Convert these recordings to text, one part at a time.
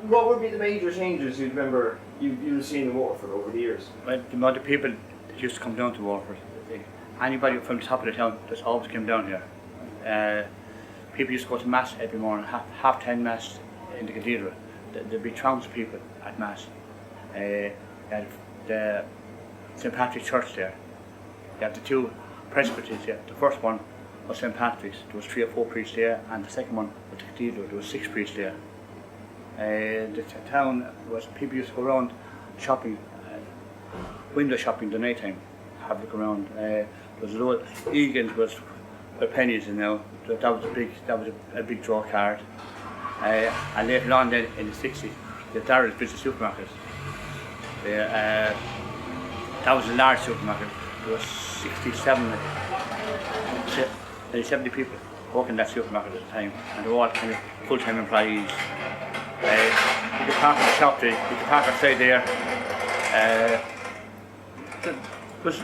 what would be the major changes you'd remember you've seen in Waterford over the years? Well, the amount of people that used to come down to Waterford, anybody from the top of the town just always came down here. People used to go to Mass every morning, half 10 Mass in the cathedral. There'd be throngs of people at Mass. You had the St. Patrick's Church there. You had the two presbyteries there. The first one was St. Patrick's. There was 3 or 4 priests there, and the second one was the cathedral. There was 6 priests there. The town was, people used to go around shopping, window shopping the night time, have a look around. There was a lot, Egan's was where pennies and now that was a big draw card. And later on then in the 60s, the Darrell's business supermarket. That was a large supermarket. There was 70 people working in that supermarket at the time, and they were all kind of full-time employees. You could park in the shop there, you could park outside there. There was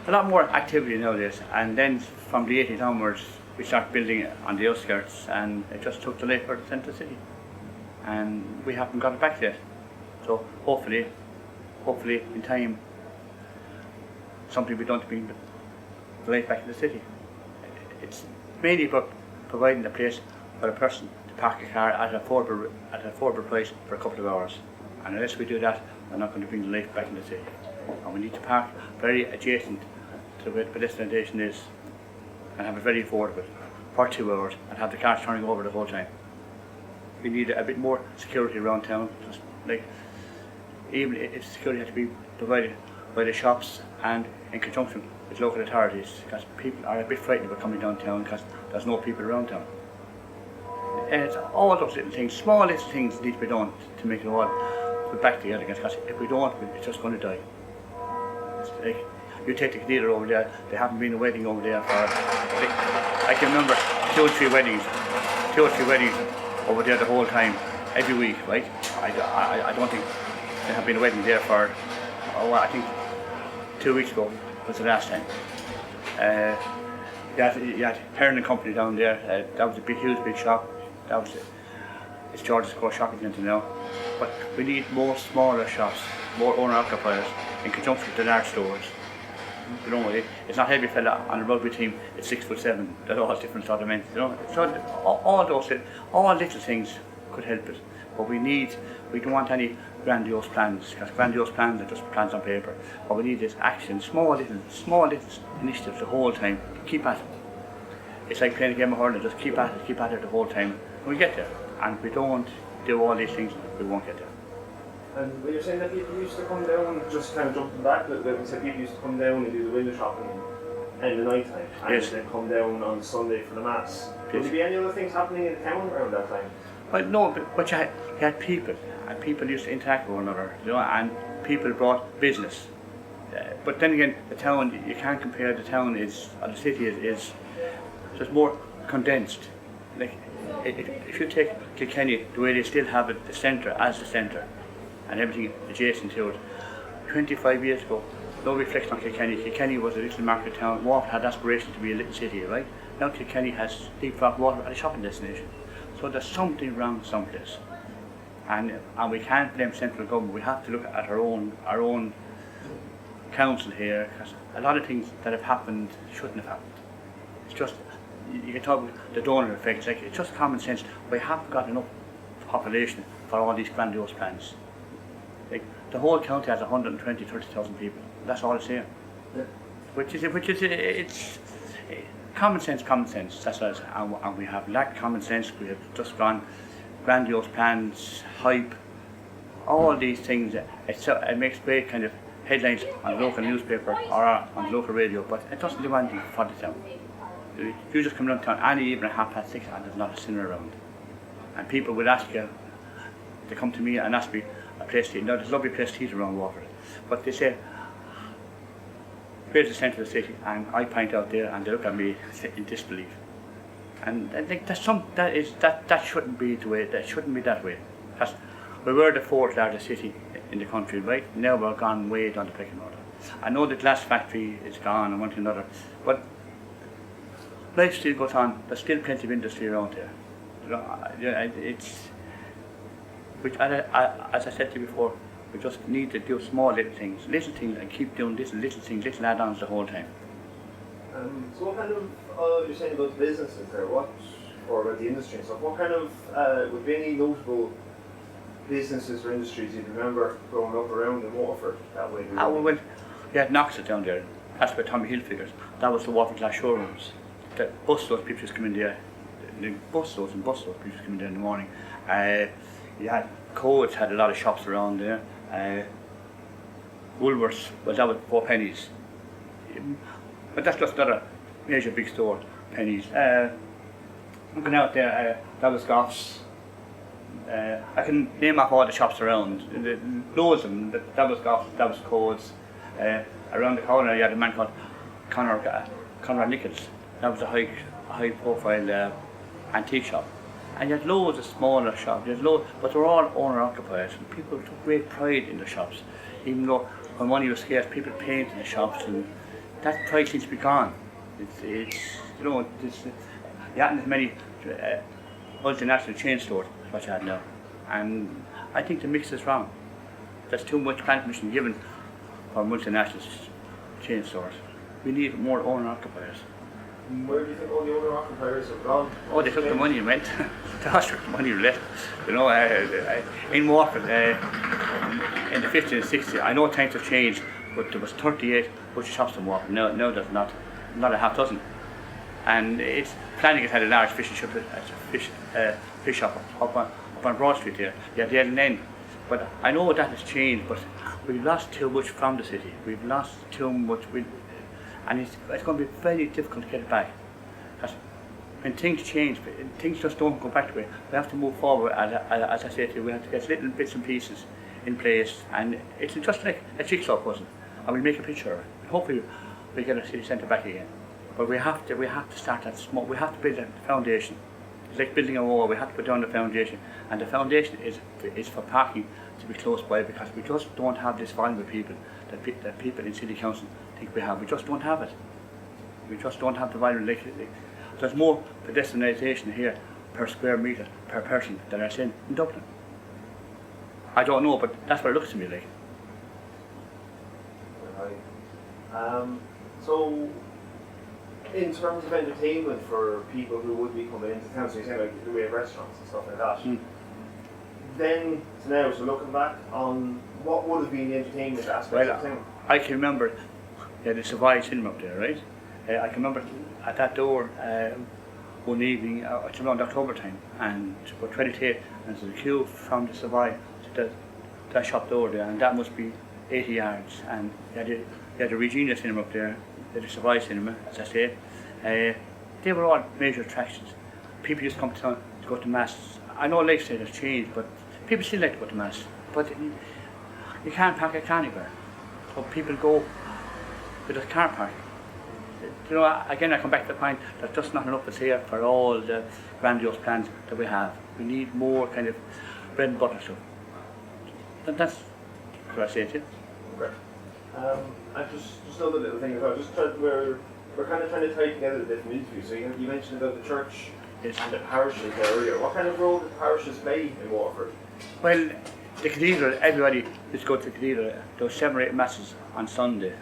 a lot more activity nowadays, and then from the 80s onwards we started building on the outskirts, and it just took the life out of the centre of the city, and we haven't got it back yet. So hopefully in time something will be done to bring the life back in the city. It's mainly about providing a place for a person to park a car at an affordable price for a couple of hours, and unless we do that, we're not going to bring the life back in the city. And we need to park very adjacent to where the pedestrian station is, and have it very affordable for 2 hours, and have the cars turning over the whole time. We need a bit more security around town, just like even if security has to be provided by the shops and in conjunction with local authorities, because people are a bit frightened about coming downtown because there's no people around town. And it's all those little things, small little things need to be done to make it all put back together, because if we don't, it's just going to die. It's like, you take the cathedral over there, there haven't been a wedding over there for, I can remember 2 or 3 weddings over there the whole time, every week, right? I don't think there have been a wedding there for, I think 2 weeks ago was the last time. You had Heron and Company down there, that was a huge shop. It's George's Core Shopping Centre now. But we need more smaller shops, more owner-occupiers, in conjunction with the large stores. You know, it's not every fella on a rugby team, it's 6'7", they're all different sort of men, you know. So all little things could help it. But we don't want any grandiose plans, because grandiose plans are just plans on paper. What we need is action, small little initiatives the whole time. Keep at it. It's like playing a game of hurling, just keep at it the whole time. And we get there. And if we don't do all these things, we won't get there. And when you're saying that people used to come down, just kind of jumping back a little bit, we said people used to come down and do the window shopping in the night time, and yes, then come down on Sunday for the Mass. Would there be any other things happening in town around that time? Well, no, but you had people, and people used to interact with one another, you know, and people brought business. But then again, the town, you can't compare. The town or the city is just more condensed. Like, if you take Kilkenny, the way they still have it, the centre as the centre, and everything adjacent to it. 25 years ago, no reflection on Kilkenny. Kilkenny was a little market town. Waterford had aspiration to be a little city, right? Now Kilkenny has leapfrogged Waterford as a shopping destination. So there's something wrong someplace. And we can't blame central government. We have to look at our own council here, because a lot of things that have happened shouldn't have happened. It's just, you can talk about the donor effects, like it's just common sense. We haven't got enough population for all these grandiose plans. Like, the whole county has 120,000-30,000 people. That's all it's here. Yeah. Which is it's common sense. That's what it is. And we have lacked common sense. We have just gone grandiose plans, hype, all these things. It makes great kind of headlines on the local newspaper or on the local radio, but it doesn't do anything for the town. You just come down to town any evening at 6:30 and there's not a sinner around. And people will ask you, they come to me and ask me a place to eat. Now there's a lovely place to eat around Waterford, but they say, where's the centre of the city? And I point out there and they look at me in disbelief. And I think that shouldn't be the way, that shouldn't be that way. Because we were the 4th largest city in the country, right? Now we're gone way down the pecking order. I know the glass factory is gone and one thing another, but life still goes on. There's still plenty of industry around here. You know, which, as I said to you before, we just need to do small little things, and keep doing little things, little add-ons the whole time. So what kind of, you're saying about the businesses there, or about the industry and stuff, what kind of, would be any notable businesses or industries you'd remember growing up around in Waterford that way? Well, we had Knox's down there, that's where Tommy Hill figures. That was the Waterford Glass showrooms. The busloads people just come in there, busloads people just come in there in the morning. You had Coll's had a lot of shops around there. Woolworths, well, that was 4 pennies. But that's just not a major big store, pennies. Looking out there, that was Goff's. I can name off all the shops around. Loads of them. That was Goff's, that was Coll's. Around the corner, you had a man called Conrad Nichols. That was a high profile antique shop. And you had loads of smaller shops, but they were all owner-occupiers. People took great pride in the shops. Even though when money was scarce, people painted the shops, and that pride seems to be gone. You haven't as many multinational chain stores as what you had now. And I think the mix is wrong. There's too much planning permission given for multinational chain stores. We need more owner-occupiers. Where do you think all the owner-occupiers have gone? Oh, they took the money and went. They lost the money and left. In Waterford, in the 50s and 60s, I know times have changed, but there was 38 butcher shops in Waterford. No, there's not a half dozen. And Flynn had a large fish shop up on Barrack Street there. You had the L&N. But I know that has changed, but we've lost too much from the city. We've lost too much. And it's going to be very difficult to get it back. Because when things change, things just don't go back to it. We have to move forward, as I said to you, we have to get little bits and pieces in place. And it's just like a jigsaw puzzle. And we'll make a picture of it. And hopefully we get our city centre back again. But we have to start that small. We have to build a foundation. It's like building a wall. We have to put down the foundation. And the foundation is for parking to be close by, because we just don't have this volume of people that people in City Council think we have. We just don't have it. We just don't have the volume. There's more pedestrianisation here per square metre per person than I've seen in Dublin. I don't know, but that's what it looks to me like. Right. So, in terms of entertainment for people who would be coming into town, so you're saying like we have restaurants and stuff like that. Then to now, so looking back on what would have been the entertainment aspect of things. I can remember the Savoy cinema up there, right? I can remember at that door one evening, it's around October time, and we're trying to take, and there's a queue from the Savoy to that shop door there, and that must be 80 yards. And you had the Regina cinema up there, the Savoy cinema, as I said. They were all major attractions. People used to come to town to go to mass. I know lifestyle has changed, but people still like to go to mass. But you can't park a car anywhere. So people go with a car park. Again, I come back to the point, there's just not enough is here for all the grandiose plans that we have. We need more kind of bread and butter stuff. And that's what I say to you. Okay. And just another little thing as well. We're kind of trying to tie together the different interviews. So you mentioned about the church and the parishes there earlier. What kind of role did the parishes play in Waterford? Well, the cathedral, everybody used to go to the cathedral. There were 7 or 8 masses on Sunday,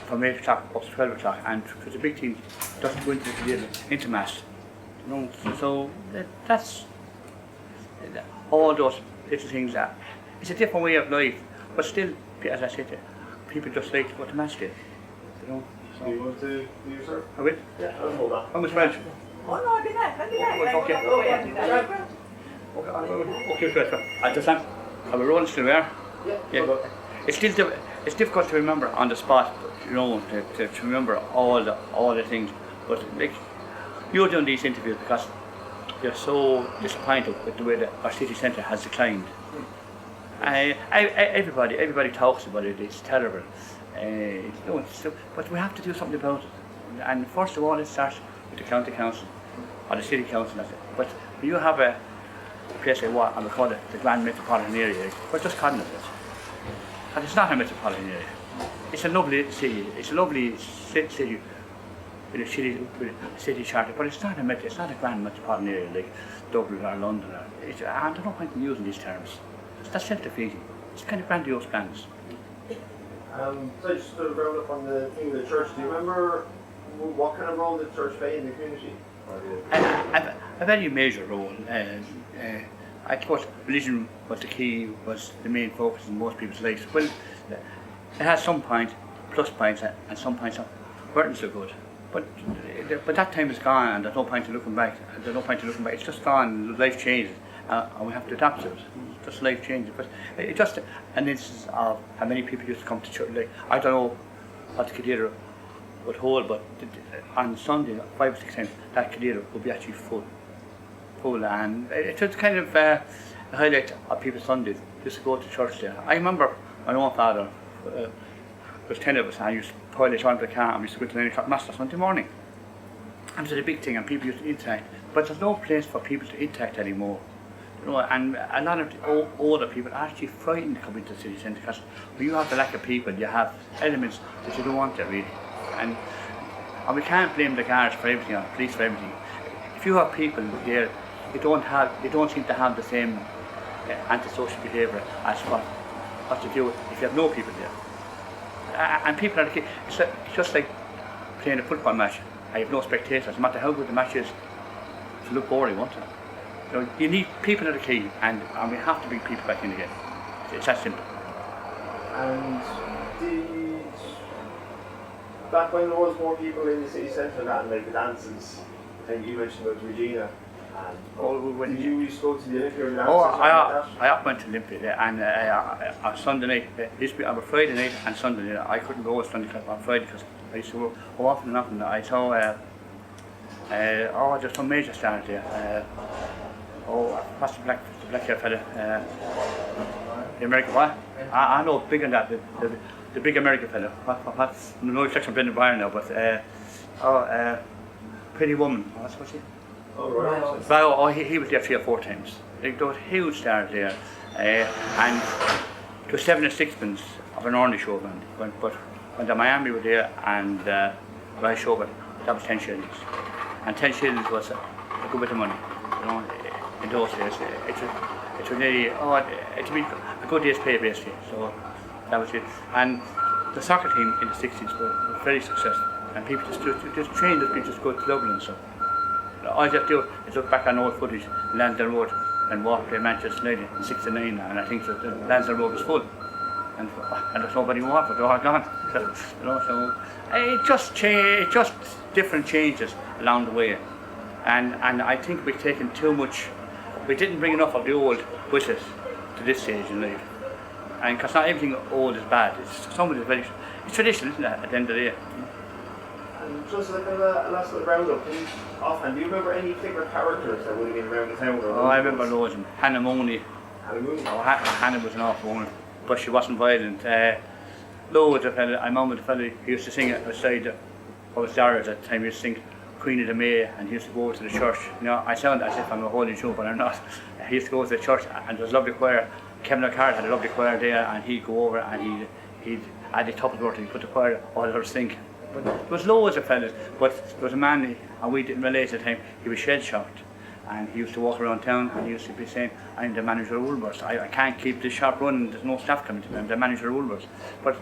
from 8 o'clock up to 12 o'clock, and it was a big thing just to go into the cathedral, into mass. So that's all those little things. It's a different way of life, but still, as I said, people just like to go to mass there. So you want to do yourself? I will. Yeah, I'll hold on. How much French? Oh no, I'll do that. Okay. Oh yeah, do that. Okay, good. I understand. Are we rolling still there? Yeah. It's difficult to remember on the spot, to remember all the things. But like, you're doing these interviews because you're so disappointed with the way that our city centre has declined. Everybody talks about it. It's terrible. But we have to do something about it. And first of all, it starts with the county council or the city council. But you have a place like what I would call it the Grand Metropolitan Area. We're just calling it this. And it's not a metropolitan area. It's a lovely city. It's a lovely city with a city charter, but it's not a grand metropolitan area like Dublin or London. And there's no point in using these terms. That's self-defeating. It's kind of grandiose plans. So just to round up on the thing of the church, do you remember what kind of role did the church play in the community? A very major role. I suppose religion was the main focus in most people's lives. Well, it has some points, plus points, and some points that weren't so good. But that time is gone, and there's no point in looking back. It's just gone. Life changes, and we have to adapt to it. Just life changes. But it's just an instance of how many people used to come to church. Like, I don't know what the cathedral would hold, but on Sunday, 5 or 6 times, that cathedral would be actually full, and it's just kind of a highlight of people's Sundays, just to go to church there. I remember my own father, there was 10 of us, and I used to pile it onto the car, and we used to go to 9 o'clock mass on Sunday morning. And it was a big thing, and people used to interact, but there's no place for people to interact anymore. You know, and a lot of the older people are actually frightened to come into the city centre, because when you have the lack of people, you have elements that you don't want there really. And we can't blame the guards for everything, or the police for everything. If you have people there, they don't seem to have the same antisocial behaviour as what to do if you have no people there. And people are the key. It's just like playing a football match. I have no spectators. No matter how good the match is, it'll look boring, won't it? So you need people are the key, and we have to bring people back in again. It's that simple. And back when there was more people in the city centre and like the dances, I think you mentioned about Regina. Did you used to go to the Olympia dances? Oh, I often went to Olympia, yeah, and on Sunday night, it used to be on a Friday night and Sunday night. I couldn't go on Sunday on Friday because I used to work often. I saw there's some major stars there. What's the black hair fella? The American what? I know bigger than that. The big American fella. What's no reflection on Brendan Byron now, but Pretty Woman. What's he? He was there 3 or 4 times. Like, there was huge stars there, and it was 7 and 6pence of an ordinary show band. But when the Miami were there and Rise show band, that was 10 shillings, and 10 shillings was a good bit of money. You know, in those days, it was nearly it would be a good day's pay basically. So that was it. And the soccer team in the 60s were very successful, and people just trained us people just go to Dublin and stuff. All you have to do is look back on old footage, Lansdowne Road, and Waterford played Manchester United in '69, and I think that the Lansdowne Road was full, and there's nobody in Waterford, they're all gone. So it just different changes along the way, and I think we've taken too much. We didn't bring enough of the old with us to this stage in life, and because not everything old is bad. It's traditional, isn't it? At the end of the day. And just like a last little roundup, offhand, do you remember any favourite characters that would have been around the town? I remember loads of them. Hannah Mooney. Hannah was an awful woman, but she wasn't violent. Loads of fellas. I remember the fella who used to sing it beside us Dara at the time. He used to sing Queen of the May, and he used to go to the church. You know, I sound as if I'm a holy Jew, but I'm not. He used to go to the church, and there was a lovely choir. Kevin O'Carroll had a lovely choir there, and he'd go over and he'd add the top of the word, and he'd put the choir all over sing. But there was loads of fellas, but there was a man, and we didn't relate at the time, he was shell-shocked, and he used to walk around town and he used to be saying, I'm the manager of Woolworths, I can't keep this shop running, there's no staff coming to me, I'm the manager of Woolworths. But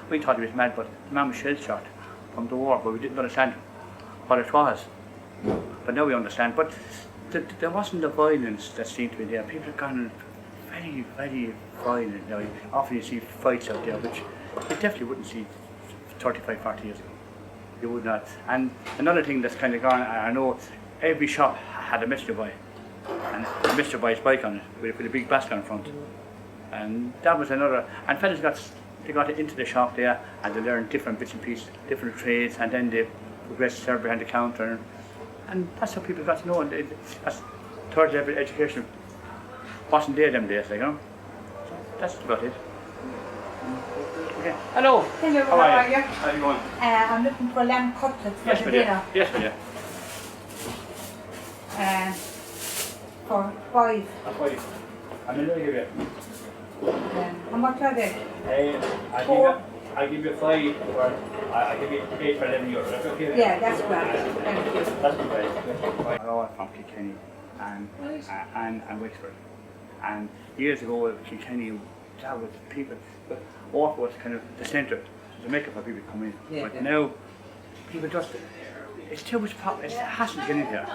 we thought he was mad, but the man was shell-shocked from the war, but we didn't understand what it was. But now we understand, but there wasn't the violence that seemed to be there. People have gone very, very violent now. Often you see fights out there, which you definitely wouldn't see 35, 40 years ago. You would not. And another thing that's kind of gone, I know every shop had a Mr. Boy, and Mr. Boy's bike on it with a big basket in front. And that was another, and fellas got into the shop there, and they learned different bits and pieces, different trades, and then they progressed to serve behind the counter. And that's how people got to know. And that's third level education wasn't there them days, you know. So that's about it. Okay. Hello. Hello, how are you? you? How are you going? I'm looking for lamb cutlets for the dinner. Yes, my dear. For 5. I'm in here. How much are they? I think I give you 5 or I give you 8 for €11. That's okay? Yeah, that's right. Thank you. That's great. I'm all from Kilkenny and Wexford. And years ago, Kilkenny, that was people, but Waterford was kind of the centre, the makeup for people to come in. Yeah, but yeah. now, people just, it's too much it hassle to get in here.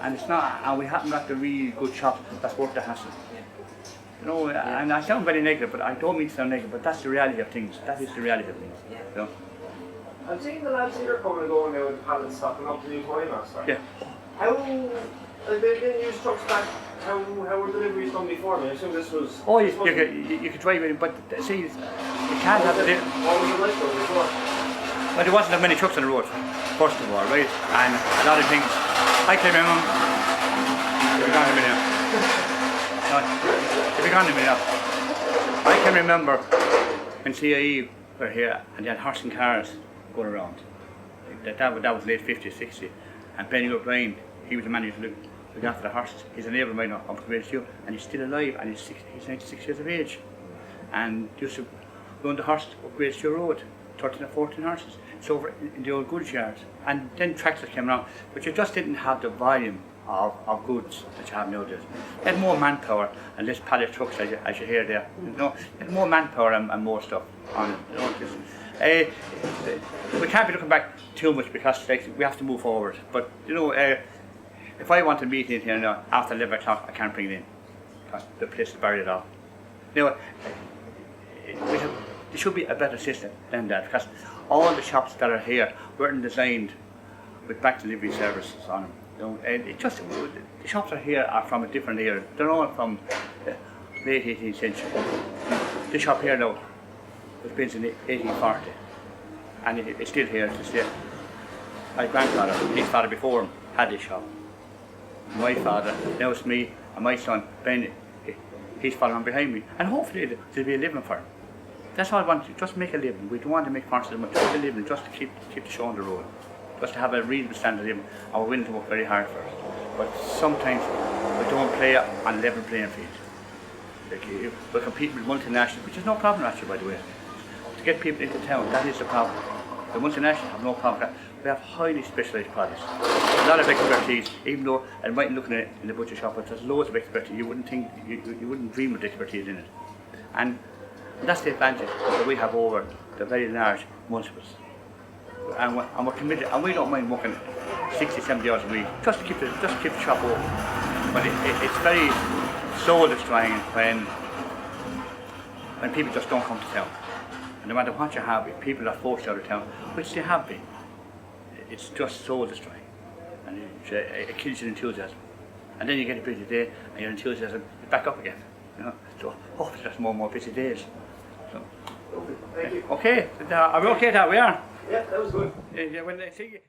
And it's not, and we haven't got the really good shops that's worth the hassle. You know, and I sound very negative, but I don't mean to sound negative, but that's the reality of things. That is the reality of things. You know? I'm seeing the lads here coming and going now with the pallets stocking up the new toy master. Yeah. How, they didn't use trucks back, how were deliveries done before? I assume this was... Oh, you could drive it, but see, you can't have it. What was it like though before? Well, there wasn't that many trucks on the road, first of all, right? And a lot of things, I can remember, if you're gone a minute, if you're gone a minute, I can remember when CIE were here and they had horse and cars going around. That was late 50s, 60s. And Benny O'Brien, he was the man who looked after the horses. He's a neighbour of mine up in Great Stewart, and he's still alive, and he's 96 years of age. And used to run the horse up Great Stewart Road, 13 or 14 horses. It's over in the old goods yards. And then tractors came around, but you just didn't have the volume of goods that you have nowadays. You had more manpower and less pallet trucks as you hear there. You know, you had more manpower and more stuff on it. You know, we can't be looking back too much because we have to move forward. But you know, if I want to meet in here now after 11 o'clock, I can't bring it in because the place is buried off. Now, there should be a better system than that because all the shops that are here weren't designed with back delivery services on them. You know, and the shops are here are from a different era. They're all from the late 18th century. This shop here now was built in 1840, and it's still here to stay. My grandfather, his father before him, had this shop. My father, now it's me and my son, Ben, he's following on behind me, and hopefully there'll be a living for him. That's all I want to, just make a living. We don't want to make farces, but just a living, just to keep the show on the road. Just to have a reasonable standard of living, and we're willing to work very hard for it. But sometimes we don't play on a level playing field. Like, we're competing with multinationals, which is no problem actually, by the way. To get people into town, that is the problem. The multinationals have no problem with that. We have highly specialised products. A lot of expertise, even though I might be looking at it in the butcher shop, but there's loads of expertise. You wouldn't think, you wouldn't dream of the expertise in it. And that's the advantage that we have over the very large multiples. And we're committed, and we don't mind working 60, 70 hours a week just to keep the shop open. But it's very soul destroying when people just don't come to town. And no matter what you have, if people are forced out of town, which they have been, it's just soul destroying, and it kills your enthusiasm. And then you get a busy day, and your enthusiasm is back up again. You know, so hopefully there's more and more busy days. So, Thank you. okay, are we okay that we are? Yeah, that was good. When they see you.